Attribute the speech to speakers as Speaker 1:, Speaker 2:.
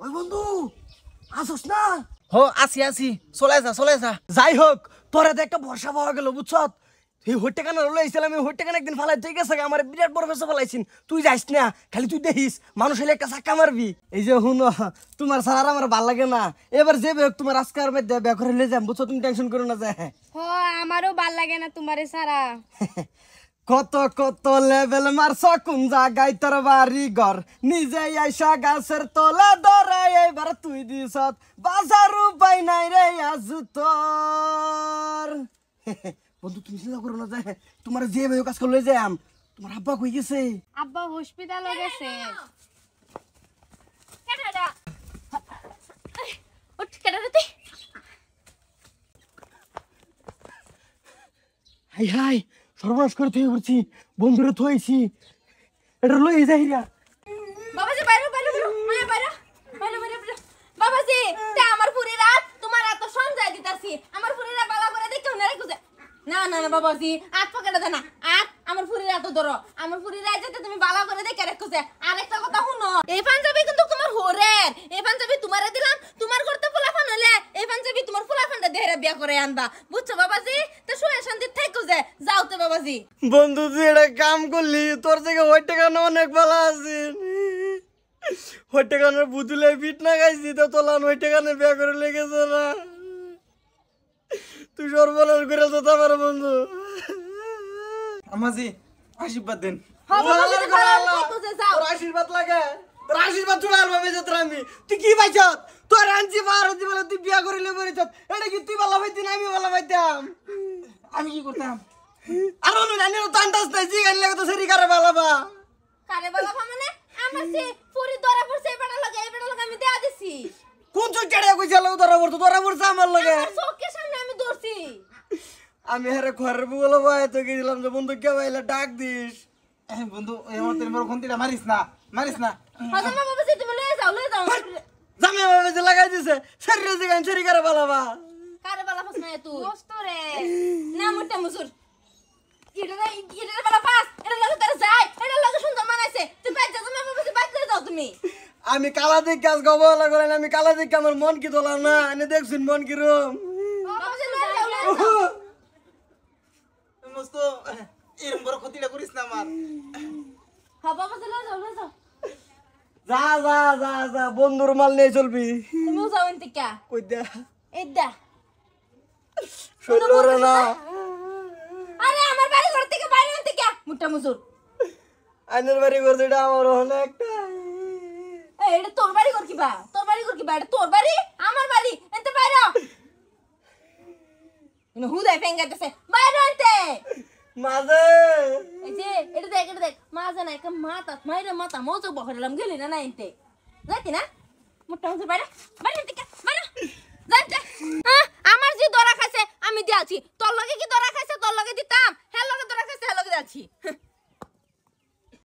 Speaker 1: ওই বন্ধু আসোস না?
Speaker 2: হো আসি আসি, চলে যা।
Speaker 1: যাই হোক, তোরে তো একটা ভরসা পাওয়া গেল বুঝছ। এই হইটেকানা লইছিলাম, এই হইটেকানা একদিন ফালাই ঠিক আছে, আমার বিরাট বড় ফেসে ফালাইছিন। তুই যাইস না, খালি তুই দেখিস মানুষ হলে একটা চাক্কা মারবি। এই যে হুন, তোমার সারা আমার ভাল লাগে না। এবার যে বেক তোমার আজকার মধ্যে বেক করে লে যাম বুঝছো, তুমি টেনশন করো না। যায়
Speaker 3: হ আমারও ভাল লাগে না তোমারে সারা।
Speaker 1: কত কত লেভেল মারছ কোন জায়গায় তোর বাড়ি ঘর, নিজে আইসা গাছের তলা ধরে এবার তুই দিস বাজার উপায় নাই রে আজ তোর। বন্ধু তুমি চিন্তা করো না, যায় তোমার যে ভাই কাজ করলে যাম। তোমার আব্বা কই গেছে?
Speaker 3: আব্বা হসপিটালে গেছে।
Speaker 1: হাই হাই, সর্বনাশ করে তুই করছি, বন্ধুরে থইছি, এটা লই যাই রা।
Speaker 3: বাবাজি বাইরে বাইরে বাইরে মায়া বাইরে বাইরে বাইরে বাইরে। বাবাজি তে আমার পুরি রাত তোমার এত সমঝাই দিতাছি, আমার পুরি রাত বালা করে দেখো না রেখো। না না না বাবাজি, আট পকেটে দেনা আট, আমার পুরি রাত ধরো, আমার পুরি রাত যাতে তুমি বালা করে দেখে রেখো। আরেকটা কথা শুনো, এই পাঞ্জাবি কিন্তু তোমার হোরের, এই পাঞ্জাবি তোমারে দিলাম, তোমার করতে ফুলাফান হলে এই পাঞ্জাবি তোমার ফুলাফানটা দেহরা বিয়া করে আনবা, বুঝছো বাবাজি? তো শুয়ে শান্তি থাকো, যে যাও তো বাবাজি।
Speaker 1: বন্ধু তুই এটা কাম করলি, তোর থেকে হইটেকানো অনেক ভালো আছে। হইটেকানোর বুতুলে পিট না খাইছি তো তোলান হইটেকানে বিয়া করে লেগেছে না। তুই সর্বনাশ করে তো আমার বন্ধু।
Speaker 2: আমাজি আশীর্বাদ দেন।
Speaker 1: তোর আশীর্বাদ লাগে, তোর আশীর্বাদ চলে আসবে বেজত আমি। তুই কি পাইছ? তোর আনছি বারতি বলে তুই বিয়া করিলে মরিছ, এটা কি তুই ভালো পাইতি না আমি ভালো পাইতাম?
Speaker 2: আমি কি করতাম?
Speaker 1: আর অন্য জানি তো আন্দাজ নাই, জি গান লাগে তো সেরি কারে ভালাবা।
Speaker 3: কারে বালাফা মানে আমার সে পুরি ধরা পড়ছে, এই বেটা লাগে এই বেটা লাগে আমি দেয়া দিছি।
Speaker 1: কোন চোখ চেড়ে কইছিল ধরা পড়ছে আমার লগে?
Speaker 3: আমার চোখের সামনে আমি ধরছি।
Speaker 1: আমি হারে ঘরের বলে ভাই তো গেছিলাম যে বন্ধু কে ভাইলা ডাক দিস।
Speaker 2: বন্ধু এমন তেল মোর খন্তিটা মারিস না।
Speaker 3: হযম বাবাজি তুমি লয়ে যাও
Speaker 1: জামে বাবা যে লাগাই দিছে, শরীরে যে গান শরী করে ভালাবা।
Speaker 3: কারে বালাফাস না তুই দোস্ত রে না মোটা মুসুর। এটা বালা পাস, এটা লাগে তোর যায়, এটা লাগে সুন্দর মানাইছে। তুই বাইরে যাও, জামা বাবাজি বাইরে যাও তুমি।
Speaker 1: আমি কালা দিক কাজ গবলা করেন, আমি কালা দিক আমার মন কি তোলা না, এনে দেখছুন মন কি রুম।
Speaker 3: বাবাজি লয়ে যাও।
Speaker 2: মস্ত এরম বড় ক্ষতিটা করিস না আমার।
Speaker 3: হ্যাঁ বাবাজি লয়ে যাও।
Speaker 1: যা যা যা যা, বন্ধুর মাল নিয়ে চলবি।
Speaker 3: তুমিও যাও এনতে কা
Speaker 1: কই দা
Speaker 3: এদা
Speaker 1: শুনলো রে না।
Speaker 3: আরে আমার বাড়ি ঘর থেকে বাইরে এনতে কা মোটা মুসুর।
Speaker 1: আইনের বাড়ি করতে এটা আমার অনেকটা।
Speaker 3: এটা তোর বাড়ি ঘর কিবা? তোর বাড়ি ঘর কিবা? এটা তোর বাড়ি আমার বাড়ি, এনতে বাইরে হুদাই ফেঙ্গাইতেছে বাইরে এনতে।
Speaker 1: মাঝে
Speaker 3: এই যে এটা দেখ মাঝে না একটা মাথা মজা বহরালাম গেলি না এনতে যাইতি না মোটা মুসুর বাইরে এনতে কা বাইরে যাইতে।